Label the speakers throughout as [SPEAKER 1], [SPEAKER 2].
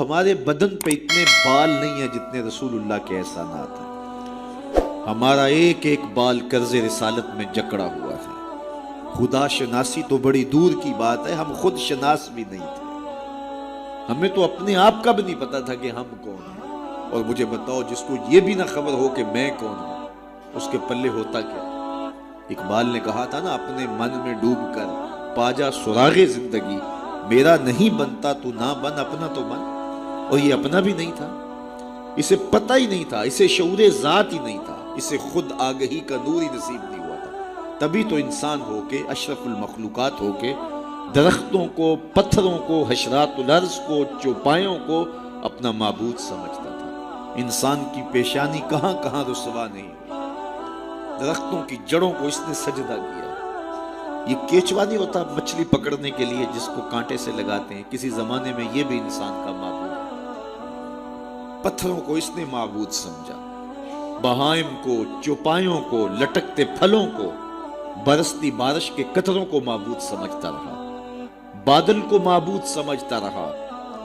[SPEAKER 1] ہمارے بدن پہ اتنے بال نہیں ہیں جتنے رسول اللہ کے احسانات ہیں. ہمارا ایک ایک بال قرض رسالت میں جکڑا ہوا ہے. خدا شناسی تو بڑی دور کی بات ہے، ہم خود شناس بھی نہیں تھے. ہمیں تو اپنے آپ کا بھی نہیں پتا تھا کہ ہم کون ہیں. اور مجھے بتاؤ، جس کو یہ بھی نہ خبر ہو کہ میں کون ہوں، اس کے پلے ہوتا کیا؟ اقبال نے کہا تھا نا، اپنے من میں ڈوب کر پا جا سراغ زندگی، میرا نہیں بنتا تو نہ بن، اپنا تو بن. اور یہ اپنا بھی نہیں تھا، اسے پتہ ہی نہیں تھا، اسے شعور ذات ہی نہیں تھا، اسے خود آگہی کا نور ہی نصیب نہیں ہوا تھا. تبھی تو انسان ہو کے، اشرف المخلوقات ہو کے، درختوں کو، پتھروں کو، حشرات الارض کو، چوپایوں کو اپنا معبود سمجھتا تھا. انسان کی پیشانی کہاں کہاں رسوا نہیں ہوئی. درختوں کی جڑوں کو اس نے سجدہ کیا. یہ کیچوا نہیں ہوتا مچھلی پکڑنے کے لیے جس کو کانٹے سے لگاتے ہیں، کسی زمانے میں یہ بھی انسان کا معبود ہے. پتھروں کو اس نے معبود سمجھا، بہائم کو، چوپایوں کو، لٹکتے پھلوں کو، برستی بارش کے قطروں کو معبود سمجھتا رہا، بادل کو معبود سمجھتا رہا،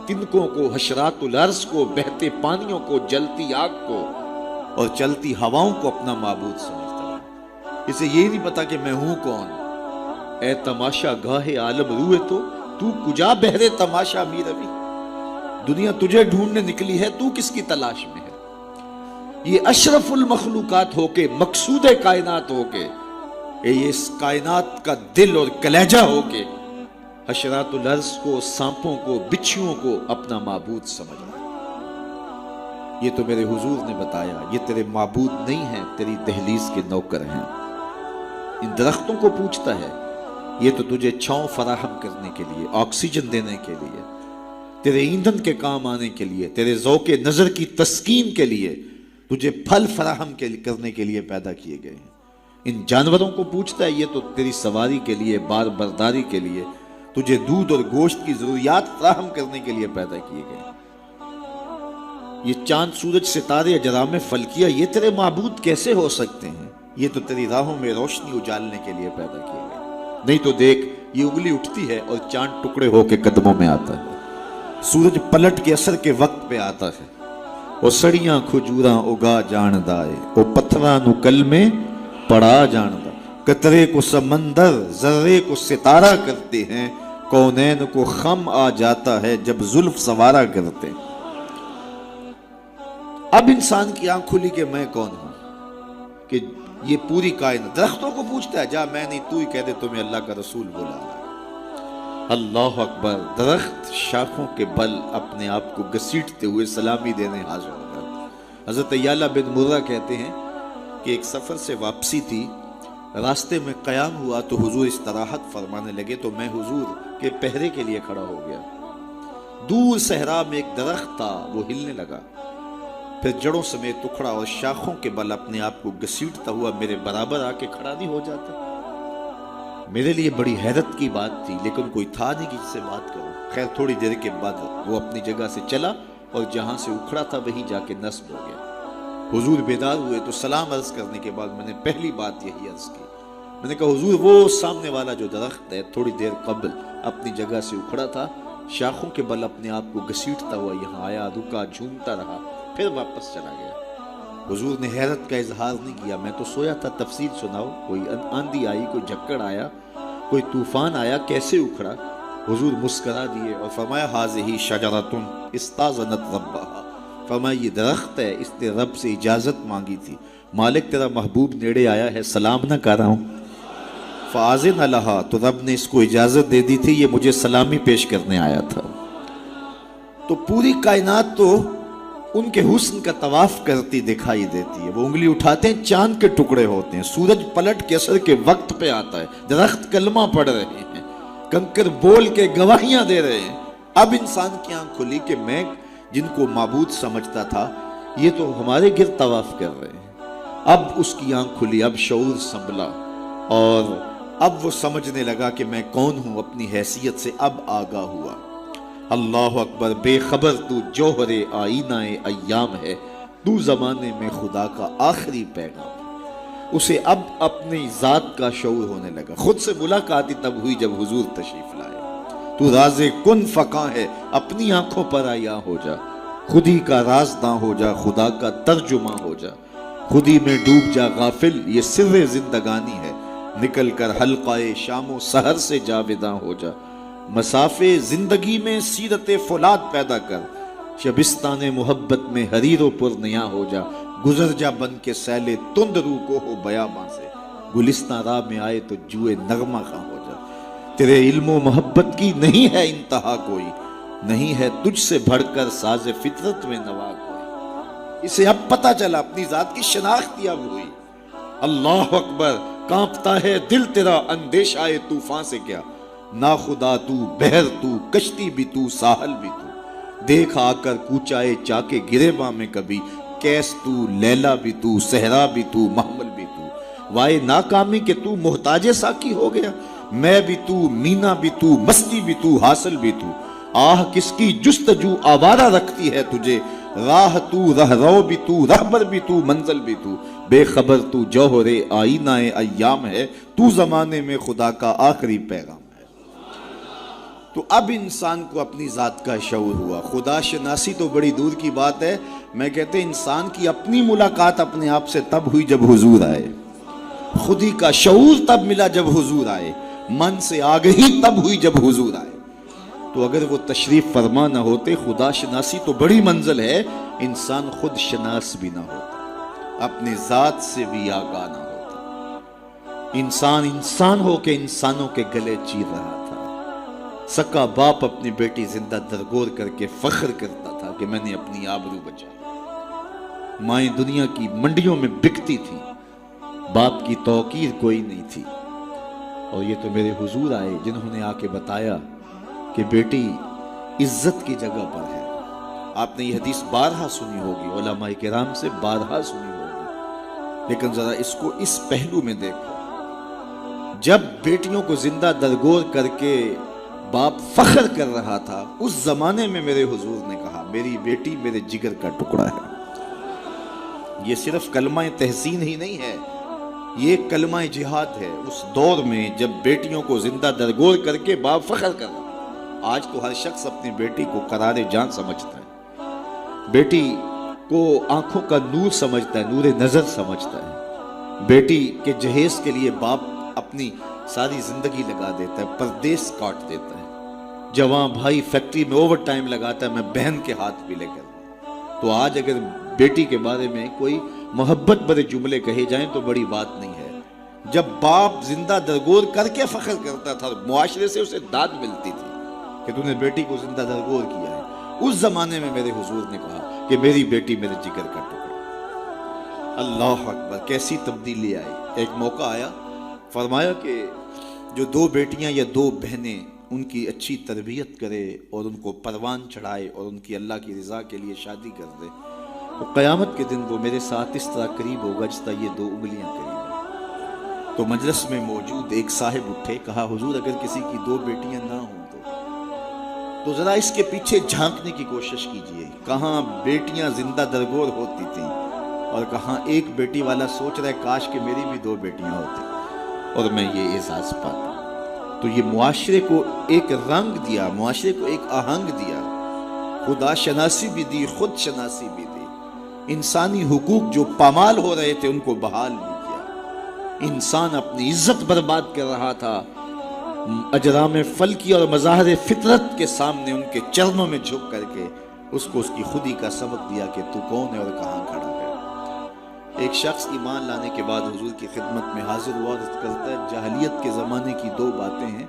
[SPEAKER 1] تنکوں کو، حشرات الارض کو، بہتے پانیوں کو، جلتی آگ کو اور چلتی ہواؤں کو اپنا معبود سمجھتا رہا. اسے یہ نہیں پتا کہ میں ہوں کون. اے تماشا گاہ عالم روئے تو کجا بہرے تماشا می روی. دنیا تجھے ڈھونڈنے نکلی ہے، تو کس کی تلاش میں ہے؟ یہ اشرف المخلوقات ہو کے، مقصود کائنات ہو کے، یہ اس کائنات کا دل اور کلیجہ ہو کے، حشرات الارض کو، سانپوں کو، بچھوؤں کو اپنا معبود سمجھ رہا. یہ تو میرے حضور نے بتایا، یہ تیرے معبود نہیں ہیں، تیری دہلیز کے نوکر ہیں. ان درختوں کو پوچھتا ہے، یہ تو تجھے چھاؤں فراہم کرنے کے لیے، آکسیجن دینے کے لیے، تیرے ایندھن کے کام آنے کے لیے، تیرے ذوق نظر کی تسکین کے لیے، تجھے پھل فراہم کرنے کے لیے پیدا کیے گئے ہیں. ان جانوروں کو پوچھتا ہے، یہ تو تیری سواری کے لیے، بار برداری کے لیے، تجھے دودھ اور گوشت کی ضروریات فراہم کرنے کے لیے پیدا کیے گئے ہیں. یہ چاند، سورج، ستارے، اجرام فلکیہ، یہ تیرے معبود کیسے ہو سکتے ہیں؟ یہ تو تیری راہوں میں روشنی اجالنے کے لیے پیدا کیے گئے. نہیں تو دیکھ، یہ انگلی اٹھتی ہے اور چاند ٹکڑے ہو کے قدموں میں آتا ہے. سورج پلٹ کے اثر کے وقت پہ آتا ہے. او سڑیاں کھجوراں اگا جاندا ہے، او پتھراں نو کل میں پڑا جاندا. قطرے کو سمندر، ذرے کو ستارہ کرتے ہیں، کونین کو خم آ جاتا ہے جب زلف سوارا کرتے ہیں. اب انسان کی آنکھ کھلی کہ میں کون ہوں، کہ یہ پوری کائنات. درختوں کو پوچھتا ہے، جا میں نہیں، تو ہی کہہ دے تمہیں اللہ کا رسول بولا. اللہ اکبر. درخت شاخوں کے بل اپنے آپ کو گھسیٹتے ہوئے سلامی دینے حاضر ہو گئے. حضرت یعلا بن مرہ کہتے ہیں کہ ایک سفر سے واپسی تھی، راستے میں قیام ہوا تو حضور استراحت فرمانے لگے تو میں حضور کے پہرے کے لیے کھڑا ہو گیا. دور صحرا میں ایک درخت تھا، وہ ہلنے لگا، پھر جڑوں سمیت اکھڑا اور شاخوں کے بل اپنے آپ کو گھسیٹتا ہوا میرے برابر آ کے کھڑا نہیں ہو جاتا. میرے لیے بڑی حیرت کی بات تھی، لیکن کوئی تھا نہیں کہ جس سے بات کروں. خیر تھوڑی دیر کے بعد وہ اپنی جگہ سے چلا اور جہاں سے اکھڑا تھا وہیں جا کے نصب ہو گیا. حضور بیدار ہوئے تو سلام عرض کرنے کے بعد میں نے پہلی بات یہی عرض کی. میں نے کہا حضور، وہ سامنے والا جو درخت ہے تھوڑی دیر قبل اپنی جگہ سے اکھڑا تھا، شاخوں کے بل اپنے آپ کو گھسیٹتا ہوا یہاں آیا، رکا، جھومتا رہا، پھر واپس چلا گیا. حضور نے حیرت کا اظہار نہیں کیا. میں تو سویا تھا، تفصیل سناؤ. کوئی آندھی آئی، کوئی جھکڑ آیا، کوئی طوفان آیا، کیسے اکھڑا؟ حضور مسکرا دیے اور فرمایا ھذہ شجرۃ استاذنت ربھا. فرمایا یہ درخت ہے، اس نے رب سے اجازت مانگی تھی. مالک تیرا محبوب نیڑے آیا ہے، سلام نہ کر رہا ہوں. فاذن لہا، تو رب نے اس کو اجازت دے دی تھی، یہ مجھے سلامی پیش کرنے آیا تھا. تو پوری کائنات تو ان کے حسن کا طواف کرتی دکھائی دیتی ہے. وہ انگلی اٹھاتے ہیں، چاند کے ٹکڑے ہوتے ہیں، سورج پلٹ کے اثر کے وقت پہ آتا ہے، درخت کلمہ پڑھ رہے ہیں، کنکر بول کے گواہیاں دے رہے ہیں. اب انسان کی آنکھ کھلی کہ میں جن کو معبود سمجھتا تھا یہ تو ہمارے گرد طواف کر رہے ہیں. اب اس کی آنکھ کھلی، اب شعور سنبھلا اور اب وہ سمجھنے لگا کہ میں کون ہوں. اپنی حیثیت سے اب آگاہ ہوا. اللہ اکبر. بے خبر تو جوہر آئینہ ایام ہے، تو زمانے میں خدا کا آخری پیغام. اسے اب اپنی ذات کا شعور ہونے لگا. خود سے ملاقات تب ہوئی جب حضور تشریف لائے. تو راز کن فقاں ہے، اپنی آنکھوں پر عیاں ہو جا، خود ہی کا رازداں ہو جا، خدا کا ترجمہ ہو جا، خود ہی میں ڈوب جا غافل، یہ سر زندگانی ہے، نکل کر حلقہ شام و سحر سے جاویداں ہو جا، مسافے زندگی میں سیرت فولاد پیدا کر، شبستان محبت میں حریر و پرنیاں ہو جا، گزر جا بن کے سیلے تند رو کو ہو بیاباں سے، گلستان راہ میں آئے تو جوئے نغمہ خواں ہو جا، تیرے علم و محبت کی نہیں ہے انتہا کوئی، نہیں ہے تجھ سے بڑھ کر ساز فطرت میں نوا کوئی، اسے اب پتہ چلا، اپنی ذات کی شناخت اب ہوئی، اللہ اکبر، کانپتا ہے دل تیرا اندیشہ طوفان سے کیا، نا خدا تو، بحر تو، کشتی بھی تو، ساحل بھی تو، دیکھ آ کر کوچائے چاکے گریباں میں کبھی، کیس تو، لیلا بھی تو، صحرا بھی تو، محمل بھی تو، وائے ناکامی کہ تو محتاج ساکی ہو گیا، میں بھی تو، مینا بھی تو، مستی بھی تو، حاصل بھی تو، آہ کس کی جستجو آوارہ رکھتی ہے تجھے، راہ تو، رہرو بھی تو، رہبر بھی تو، منزل بھی تو، بے خبر تو جوہر آئینہ ایام ہے، تو زمانے میں خدا کا آخری پیغام ہے۔ تو اب انسان کو اپنی ذات کا شعور ہوا، خدا شناسی تو بڑی دور کی بات ہے، میں کہتے ہیں انسان کی اپنی ملاقات اپنے آپ سے تب ہوئی جب حضور آئے، خود ہی کا شعور تب ملا جب حضور آئے، من سے آگہی تب ہوئی جب حضور آئے۔ تو اگر وہ تشریف فرما نہ ہوتے، خدا شناسی تو بڑی منزل ہے، انسان خود شناس بھی نہ ہوتا، اپنے ذات سے بھی آگاہ نہ ہوتا، انسان ہو کے انسانوں کے گلے چیر رہا تھا، سکا باپ اپنی بیٹی زندہ درگور کر کے فخر کرتا تھا کہ میں نے اپنی آبرو بچائی، مائیں دنیا کی منڈیوں میں بکتی تھی، باپ کی توقیر کوئی نہیں تھی، اور یہ تو میرے حضور آئے جنہوں نے آ کے بتایا کہ بیٹی عزت کی جگہ پر ہے۔ آپ نے یہ حدیث بارہا سنی ہوگی، علماء کرام سے بارہا سنی ہوگی، لیکن ذرا اس کو اس پہلو میں دیکھو، جب بیٹیوں کو زندہ درگور کر کے باپ فخر کر رہا تھا، اس زمانے میں میرے حضور نے کہا میری بیٹی میرے جگر کا ٹکڑا ہے۔ یہ صرف کلمہ تحسین ہی نہیں ہے، یہ کلمہ جہاد ہے۔ اس دور میں جب بیٹیوں کو زندہ درگور کر کے باپ فخر کر رہا، آج تو ہر شخص اپنی بیٹی کو قرار جان سمجھتا ہے، بیٹی کو آنکھوں کا نور سمجھتا ہے، نور نظر سمجھتا ہے، بیٹی کے جہیز کے لیے باپ اپنی ساری زندگی لگا دیتا ہے، پردیس کاٹ دیتا ہے، جوان بھائی فیکٹری میں اوور ٹائم لگاتا ہے، میں بہن کے ہاتھ بھی لے کر۔ تو آج اگر بیٹی کے بارے میں کوئی محبت بھرے جملے کہے جائیں تو بڑی بات نہیں ہے۔ جب باپ زندہ درگور کر کے فخر کرتا تھا، معاشرے سے اسے داد ملتی تھی کہ تو نے بیٹی کو زندہ درگور کیا ہے، اس زمانے میں میرے حضور نے کہا کہ میری بیٹی میرے جگر کا ٹکڑا۔ اللہ اکبر، کیسی تبدیلی آئی۔ ایک موقع آیا، فرمایا کہ جو دو بیٹیاں یا دو بہنیں ان کی اچھی تربیت کرے اور ان کو پروان چڑھائے اور ان کی اللہ کی رضا کے لیے شادی کر دے، تو قیامت کے دن وہ میرے ساتھ اس طرح قریب ہوگا جس طرح یہ دو انگلیاں قریب ہیں۔ تو مجلس میں موجود ایک صاحب اٹھے، کہا حضور اگر کسی کی دو بیٹیاں نہ ہوں تو ذرا اس کے پیچھے جھانکنے کی کوشش کیجئے، کہاں بیٹیاں زندہ درگور ہوتی تھیں اور کہاں ایک بیٹی والا سوچ رہا ہے کاش کہ میری بھی دو بیٹیاں ہوتی اور میں یہ احساس پاتا۔ تو یہ معاشرے کو ایک رنگ دیا، معاشرے کو ایک آہنگ دیا، خدا شناسی بھی دی، خود شناسی بھی دی، انسانی حقوق جو پامال ہو رہے تھے ان کو بحال بھی کیا۔ انسان اپنی عزت برباد کر رہا تھا، اجرام فلکی اور مظاہر فطرت کے سامنے ان کے چرنوں میں جھک کر کے اس کو اس کی خودی کا سبق دیا کہ تو کون ہے اور کہاں کھڑا ہے۔ ایک شخص ایمان لانے کے بعد حضور کی خدمت میں حاضر ہوا، عرض کرتا ہے جاہلیت کے زمانے کی دو باتیں ہیں،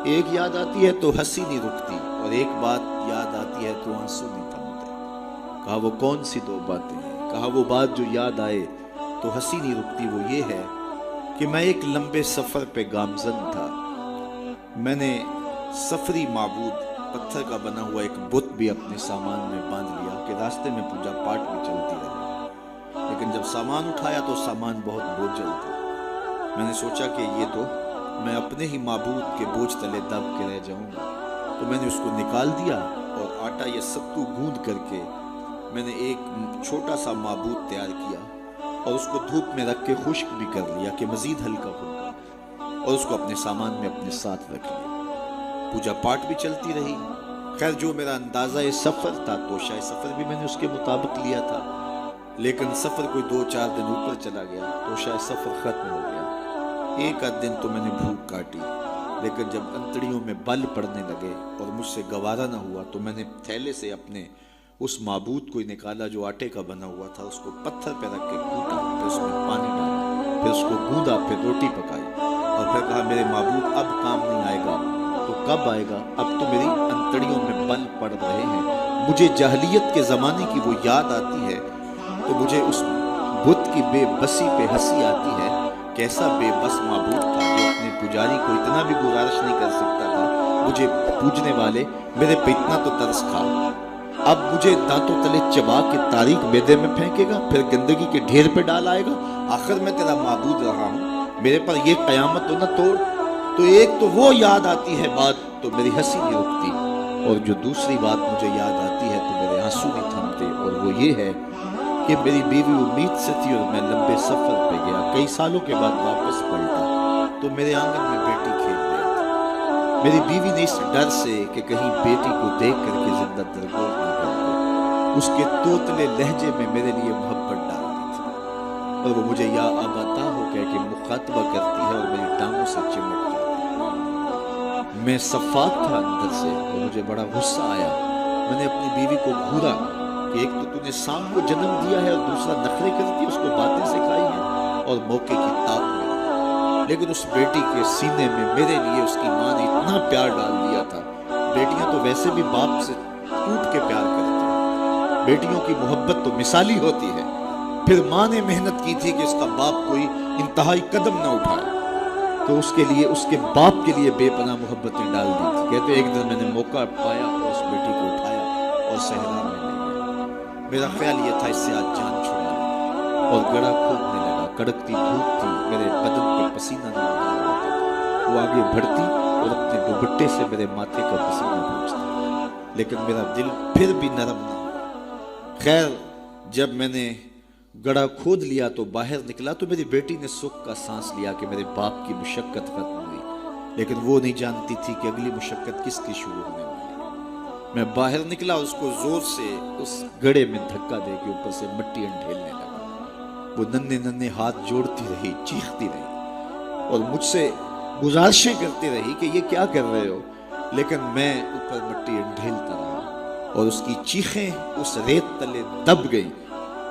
[SPEAKER 1] ایک یاد آتی ہے تو ہنسی نہیں رکتی اور ایک بات یاد آتی ہے تو آنسو نہیں تھمتے۔ کہا وہ کون سی دو باتیں ہیں؟ کہا وہ بات جو یاد آئے تو ہنسی نہیں رکتی وہ یہ ہے کہ میں ایک لمبے سفر پہ گامزن تھا، میں نے سفری معبود پتھر کا بنا ہوا ایک بت بھی اپنے سامان میں باندھ لیا کہ راستے میں پوجا پاٹ بھی چلتی رہے، لیکن جب سامان اٹھایا تو سامان بہت بوجھل تھا۔ میں نے سوچا کہ یہ تو میں اپنے ہی معبود کے بوجھ تلے دب کے رہ جاؤں گا، تو میں نے اس کو نکال دیا اور آٹا یا ستو گوندھ کر کے میں نے ایک چھوٹا سا معبود تیار کیا اور اس کو دھوپ میں رکھ کے خشک بھی کر لیا کہ مزید ہلکا پھلکا، اور اس کو اپنے سامان میں اپنے ساتھ رکھ لیا۔ پوجا پاٹ بھی چلتی رہی، خیر جو میرا اندازہ سفر تھا توشہ سفر بھی میں نے اس کے مطابق لیا تھا، لیکن سفر کوئی 2-4 دن اوپر چلا گیا، توشہ سفر ختم ہو گیا۔ ایک آدھ دن تو میں نے بھوک کاٹی، لیکن جب انتڑیوں میں بل پڑنے لگے اور مجھ سے گوارا نہ ہوا تو میں نے تھیلے سے اپنے اس معبود کو نکالا جو آٹے کا بنا ہوا تھا، اس کو پتھر پہ رکھ کے گھونٹا، پھر اس میں پانی ڈالا، پھر اس کو گوندا، پھر روٹی پکائی اور پھر کہا میرے معبود اب کام نہیں آئے گا تو کب آئے گا؟ اب تو میری انتڑیوں میں بل پڑ رہے ہیں، مجھے جاہلیت کے زمانے کی وہ یاد آتی ہے تو مجھے اس بت کی بے بسی پہ ہنسی آتی ہے۔ کیسا بے بس معبود تھا جو اپنے پجاری کو اتنا بھی گزارش نہیں کر سکتا تھا، مجھے پوجنے والے میرے پہ اتنا تو ترس کھا، اب مجھے دانتوں تلے چبا کے تاریک میدے میں پھینکے گا، پھر گندگی کے ڈھیر پہ ڈال آئے گا۔ آخر میں تیرا معبود رہا ہوں، میرے پر یہ قیامت تو نہ توڑ۔ تو ایک تو وہ یاد آتی ہے بات تو میری ہنسی نہیں رکتی، اور جو دوسری بات مجھے یاد آتی ہے تو میرے آنسو نہیں تھمتے، اور وہ یہ ہے کہ میری بیوی امید سے تھی اور میں لمبے سفر پہ گیا، کئی سالوں کے بعد واپس پلٹا تو میرے آنگن میں بیٹی کھیل رہی تھی۔ میری بیوی نے اس ڈر سے کہ کہیں بیٹی کو دیکھ کر کے زندہ درگور نہ کر دے، اس کے توتلے لہجے میں میرے لیے محبت ڈال دی تھی، اور وہ مجھے یا ابتا ہو کہہ کے مخاطبہ کرتی ہے اور میری ٹانگوں سے چمٹ جاتی ہے۔ میں صفاق تھا اندر سے اور مجھے بڑا غصہ آیا۔ میں نے اپنی بیوی کو گھورا کہ ایک تو نے سام کو جنم دیا ہے اور دوسرا نخرے کرتی، اس کو باتیں سکھائی ہیں اور موقع کی تاب میں، لیکن اس بیٹی کے سینے میں میرے لیے اس کی ماں نے اتنا پیار ڈال دیا تھا۔ بیٹیاں تو ویسے بھی باپ سے ٹوٹ کے پیار کرتی ہیں، بیٹیوں کی محبت تو مثالی ہوتی ہے۔ پھر ماں نے محنت کی تھی کہ اس کا باپ کوئی انتہائی قدم نہ اٹھائے، تو اس کے لیے اس کے باپ کے لیے بے پناہ محبتیں ڈال دی تھی۔ کہتے ایک دن میں نے موقع پایا اور اس بیٹی کو اٹھایا اور صحرا میں لے گیا۔ میرا خیال یہ تھا اس سے آج جان چھڑا لوں، اور گڑا کھودنے لگا۔ کڑکتی دھوپ تھی، میرے بدن پہ پسینہ نہ ہوتا تھا۔ وہ آگے بڑھتی اور اپنے دوپٹے سے میرے ماتھے کا پسینہ پہنچتا، لیکن میرا دل پھر بھی نرم نہ ہوا۔ خیر جب میں نے گڑا کھود لیا تو باہر نکلا تو میری بیٹی نے سکھ کا سانس لیا کہ میرے باپ کی مشقت ختم ہوئی، لیکن وہ نہیں جانتی تھی کہ اگلی مشقت کس کی شروع ہونے والی ہے۔ میں باہر نکلا، اس کو زور سے اس گڑے میں دھکا دے کے اوپر سے مٹی انڈھیلنے لگا۔ وہ ننھے ننھے ہاتھ جوڑتی رہی، چیختی رہی اور مجھ سے گزارشیں کرتی رہی کہ یہ کیا کر رہے ہو، لیکن میں اوپر مٹی انڈھیلتا رہا اور اس کی چیخیں اس ریت تلے دب گئیں۔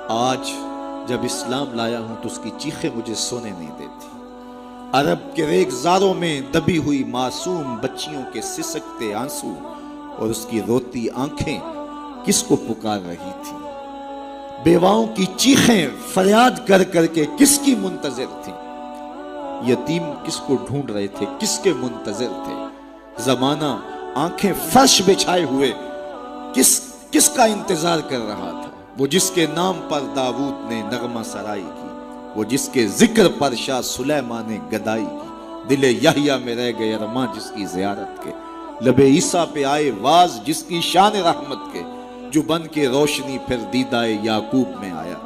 [SPEAKER 1] آج جب اسلام لایا ہوں تو اس کی چیخیں مجھے سونے نہیں دیتی۔ عرب کے ریگزاروں میں دبی ہوئی معصوم بچیوں کے سسکتے آنسو اور اس کی روتی آنکھیں کس کو پکار رہی تھی؟ بیواؤں کی چیخیں فریاد کر کر کے کس کی منتظر تھی؟ یتیم کس کو ڈھونڈ رہے تھے، کس کے منتظر تھے؟ زمانہ آنکھیں فرش بچھائے ہوئے کس کا انتظار کر رہا تھا؟ وہ جس کے نام پر داؤد نے نغمہ سرائی کی، وہ جس کے ذکر پر شاہ سلیمان نے گدائی کی، دل یحییٰ میں رہ گئے ارماں جس کی زیارت کے، لب عیسیٰ پہ آئے واز جس کی شان رحمت کے، جو بن کے روشنی پھر دیدائے یعقوب میں آیا،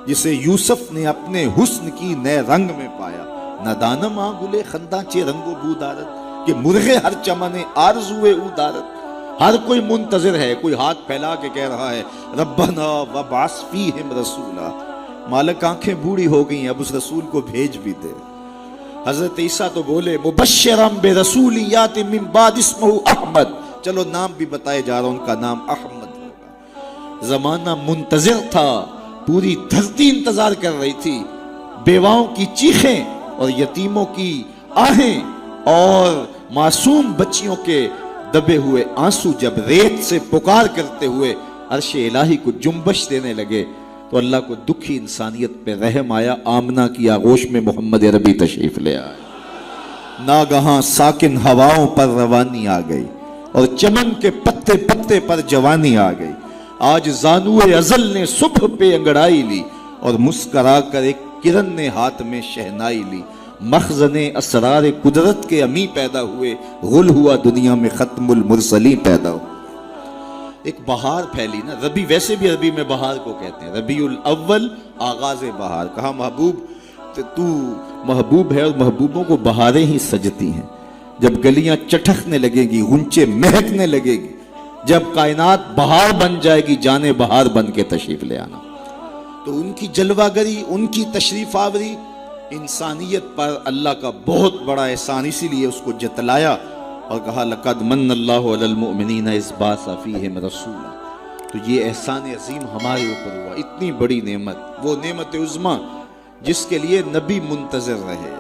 [SPEAKER 1] جسے یوسف نے اپنے حسن کی نئے رنگ میں پایا۔ ندانم آنگلے خنداں چے رنگ و بو دارت، کہ مرغے ہر چمنے آرزوے او دارت۔ ہر کوئی منتظر ہے، کوئی ہاتھ پھیلا کے کہہ رہا ہے ربنا وابعث فیہم رسولا۔ مالک آنکھیں بوڑھی ہو گئی، اب اس رسول کو بھیج بھی دے۔ حضرت عیسیٰ تو بولے مبشرم برسول یات من بعد اسمہ احمد، چلو نام بھی بتائے جا رہا، ان کا نام احمد ہوگا۔ زمانہ منتظر تھا، پوری دھرتی انتظار کر رہی تھی۔ بیواؤں کی چیخیں اور یتیموں کی آہیں اور معصوم بچیوں کے دبے ہوئے آنسو جب ریت سے پکار کرتے ہوئے عرش الہی کو جنبش دینے لگے تو اللہ کو دکھی انسانیت پہ رحم آیا۔ آمنہ کی آغوش میں محمد عربی تشریف لے آئے۔ ناگہاں ساکن ہواؤں پر روانی آ گئی اور چمن کے پتے پتے پر جوانی آ گئی۔ آج زانوئے ازل نے صبح پہ انگڑائی لی اور مسکرا کر ایک کرن نے ہاتھ میں شہنائی لی۔ مخزن اسرار قدرت کے امی پیدا ہوئے، غل ہوا دنیا میں ختم المرسلین پیدا ہوا۔ ایک بہار پھیلی نا، ربی ویسے بھی عربی میں بہار کو کہتے ہیں، ربیع الاول آغاز بہار۔ کہا محبوب تو محبوب ہے اور محبوبوں کو بہاریں ہی سجتی ہیں۔ جب گلیاں چٹکنے لگے گی، غنچے مہکنے لگے گی، جب کائنات بہار بن جائے گی جانے بہار بن کے تشریف لے آنا. تو ان کی جلوہ گری، ان کی تشریف آوری انسانیت پر اللہ کا بہت بڑا احسان، اسی لیے اس کو جتلایا اور کہا لقد من اللہ علی المؤمنین اذ بعث فیہم رسولا. تو یہ احسان عظیم ہمارے اوپر ہوا، اتنی بڑی نعمت، وہ نعمت عظمیٰ جس کے لیے نبی منتظر رہے،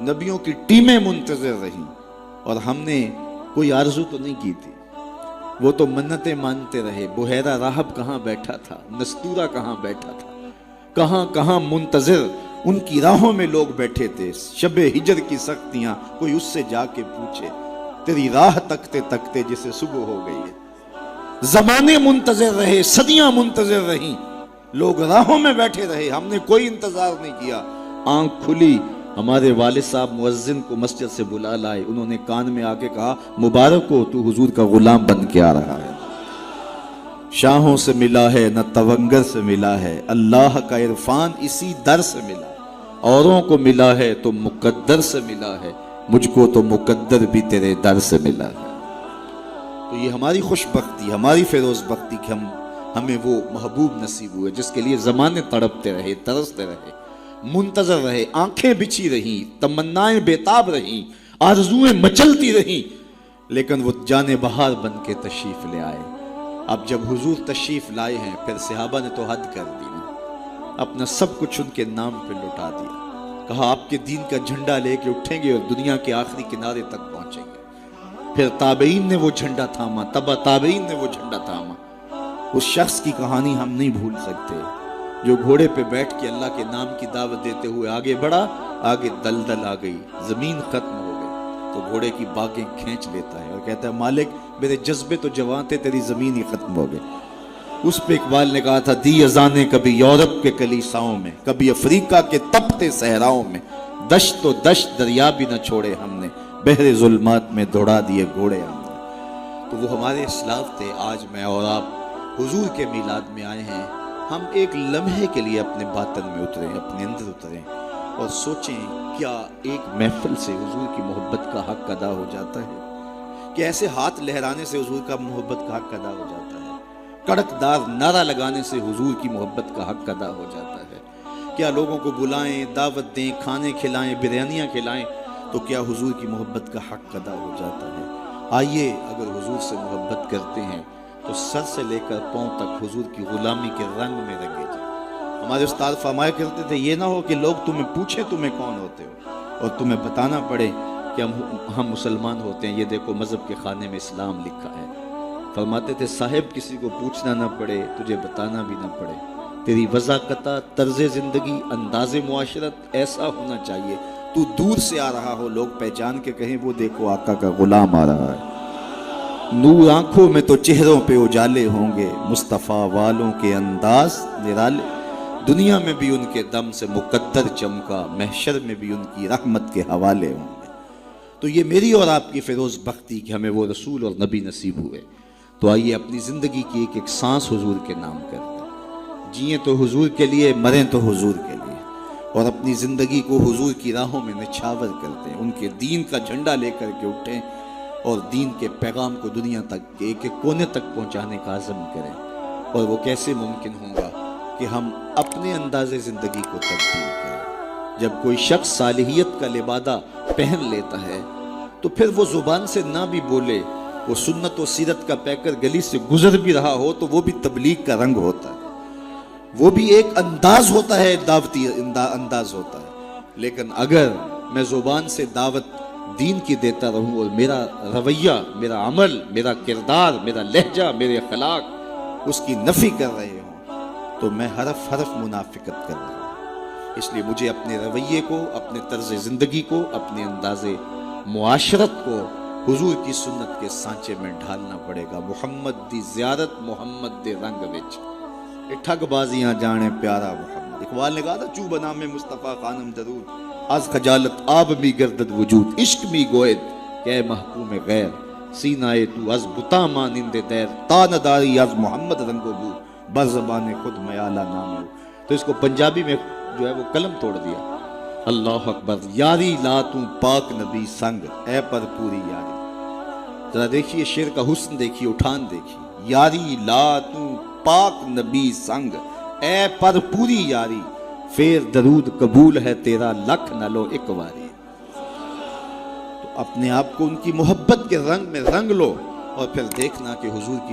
[SPEAKER 1] نبیوں کی ٹیمیں منتظر رہیں، اور ہم نے کوئی آرزو تو نہیں کی تھی، وہ تو منتیں مانتے رہے. بحیرہ راہب کہاں بیٹھا تھا، نستورہ کہاں بیٹھا تھا، کہاں کہاں منتظر ان کی راہوں میں لوگ بیٹھے تھے. شب ہجر کی سختیاں کوئی اس سے جا کے پوچھے، تیری راہ تکتے تکتے جسے صبح ہو گئی ہے. زمانے منتظر رہے، صدیاں منتظر رہیں، لوگ راہوں میں بیٹھے رہے، ہم نے کوئی انتظار نہیں کیا. آنکھ کھلی، ہمارے والد صاحب مؤذن کو مسجد سے بلا لائے، انہوں نے کان میں آ کے کہا مبارک ہو، تو حضور کا غلام بن کے آ رہا ہے. شاہوں سے ملا ہے نہ تونگر سے ملا ہے، اللہ کا عرفان اسی در سے ملا. اوروں کو ملا ہے تو مقدر سے ملا ہے، مجھ کو تو مقدر بھی تیرے در سے ملا ہے. تو یہ ہماری خوش بختی، ہماری فیروز بختی کہ ہمیں وہ محبوب نصیب ہوئے جس کے لیے زمانے تڑپتے رہے، ترستے رہے، منتظر رہے، آنکھیں بچھی رہیں، تمنائیں بےتاب رہیں، آرزویں مچلتی رہیں، لیکن وہ جانے بہار بن کے تشریف لے آئے. اب جب حضور تشریف لائے ہیں پھر صحابہ نے تو حد کر دی نا، اپنا سب کچھ ان کے نام پہ لٹا دیا. کہا آپ کے دین کا جھنڈا لے کے اٹھیں گے اور دنیا کے آخری کنارے تک پہنچیں گے. پھر تابعین نے وہ جھنڈا تھاما، تبع تابعین نے وہ جھنڈا تھاما. اس شخص کی کہانی ہم نہیں بھول سکتے جو گھوڑے پہ بیٹھ کے اللہ کے نام کی دعوت دیتے ہوئے آگے بڑھا، آگے دلدل آ گئی، زمین ختم ہو گئی، تو گھوڑے کی باگیں کھینچ لیتا ہے اور کہتا ہے مالک میرے جذبے تو جوان تھے، تیری زمین ہی ختم ہو گئی. اس پہ اقبال نے کہا تھا دی اذانیں کبھی یورپ کے کلیساؤں میں، کبھی افریقہ کے تپتے صحراؤں میں، دشت و دشت دریا بھی نہ چھوڑے ہم نے، بحر ظلمات میں دوڑا دیے گھوڑے ہم نے. تو وہ ہمارے اسلاف تھے. آج میں اور آپ حضور کے میلاد میں آئے ہیں، ہم ایک لمحے کے لیے اپنے باطن میں اتریں، اپنے اندر اتریں اور سوچیں کیا ایک محفل سے حضور کی محبت کا حق ادا ہو جاتا ہے؟ کہ ایسے ہاتھ لہرانے سے حضور کا محبت کا حق ادا ہو جاتا ہے؟ کڑکدار نعرہ لگانے سے حضور کی محبت کا حق ادا ہو جاتا ہے؟ کیا لوگوں کو بلائیں، دعوت دیں، کھانے کھلائیں، بریانیاں کھلائیں تو کیا حضور کی محبت کا حق ادا ہو جاتا ہے؟ آئیے اگر حضور سے محبت کرتے ہیں تو سر سے لے کر پاؤں تک حضور کی غلامی کے رنگ میں رنگے جائیں. ہمارے استاد فرمایا کرتے تھے یہ نہ ہو کہ لوگ تمہیں پوچھیں تمہیں کون ہوتے ہو اور تمہیں بتانا پڑے کہ ہم مسلمان ہوتے ہیں، یہ دیکھو مذہب کے خانے میں اسلام لکھا ہے. فرماتے تھے صاحب کسی کو پوچھنا نہ پڑے، تجھے بتانا بھی نہ پڑے، تیری وضاقتہ، طرز زندگی، انداز معاشرت ایسا ہونا چاہیے تو دور سے آ رہا ہو، لوگ پہچان کے کہیں وہ دیکھو آقا کا غلام آ رہا ہے. نور آنکھوں میں تو چہروں پہ اجالے ہوں گے، مصطفیٰ والوں کے انداز نرالے، دنیا میں بھی ان کے دم سے مقدر چمکا، محشر میں بھی ان کی رحمت کے حوالے ہوں گے. تو یہ میری اور آپ کی فیروز بختی کہ ہمیں وہ رسول اور نبی نصیب ہوئے. تو آئیے اپنی زندگی کی ایک ایک سانس حضور کے نام کرتے ہیں، جئیں تو حضور کے لیے، مریں تو حضور کے لیے، اور اپنی زندگی کو حضور کی راہوں میں نچھاور کرتے ہیں. ان کے دین کا جھنڈا لے کر کے اٹھیں اور دین کے پیغام کو دنیا تک ایک ایک کونے تک پہنچانے کا عزم کریں. اور وہ کیسے ممکن ہوگا کہ ہم اپنے انداز زندگی کو تبدیل کریں. جب کوئی شخص صالحیت کا لبادہ پہن لیتا ہے تو پھر وہ زبان سے نہ بھی بولے، وہ سنت و سیرت کا پیکر گلی سے گزر بھی رہا ہو تو وہ بھی تبلیغ کا رنگ ہوتا ہے، وہ بھی ایک انداز ہوتا ہے، دعوتی انداز ہوتا ہے. لیکن اگر میں زبان سے دعوت دین کی دیتا رہوں اور میرا رویہ، میرا عمل، میرا کردار، میرا لہجہ، میرے اخلاق اس کی نفی کر رہے ہوں تو میں حرف حرف منافقت کر رہا ہوں. اس لیے مجھے اپنے رویے کو، اپنے طرز زندگی کو، اپنے انداز معاشرت کو حضور کی سنت کے سانچے میں ڈھالنا پڑے گا. محمد دی زیارت محمد دے رنگ وچ ٹھگ بازیاں جانے پیارا محمد. اقبال نے کہا تھا چو بنا میں مصطفیٰ خانم درود، از خجالت آب می گردد وجود، عشق می گوید کہ محکوم غیر، سینائے تو از بتا مانند دیر، تا نداری از محمد رنگ و بو، بر زبان خود میالہ نام ہو. تو اس کو پنجابی میں جو ہے وہ قلم توڑ دیا. اللہ اکبر. یاری لا تو پاک نبی سنگ، اے پر پوری یاری. ذرا دیکھیے شعر کا حسن دیکھیے، اٹھان دیکھیے. یاری لا تو پاک نبی سنگ، اے پر پوری یاری، پھر درود قبول ہے تیرا لکھ نہ لو ایک واری. تو اپنے آپ کو ان کی محبت کے رنگ میں رنگ لو، اور پھر دیکھنا کہ حضور کی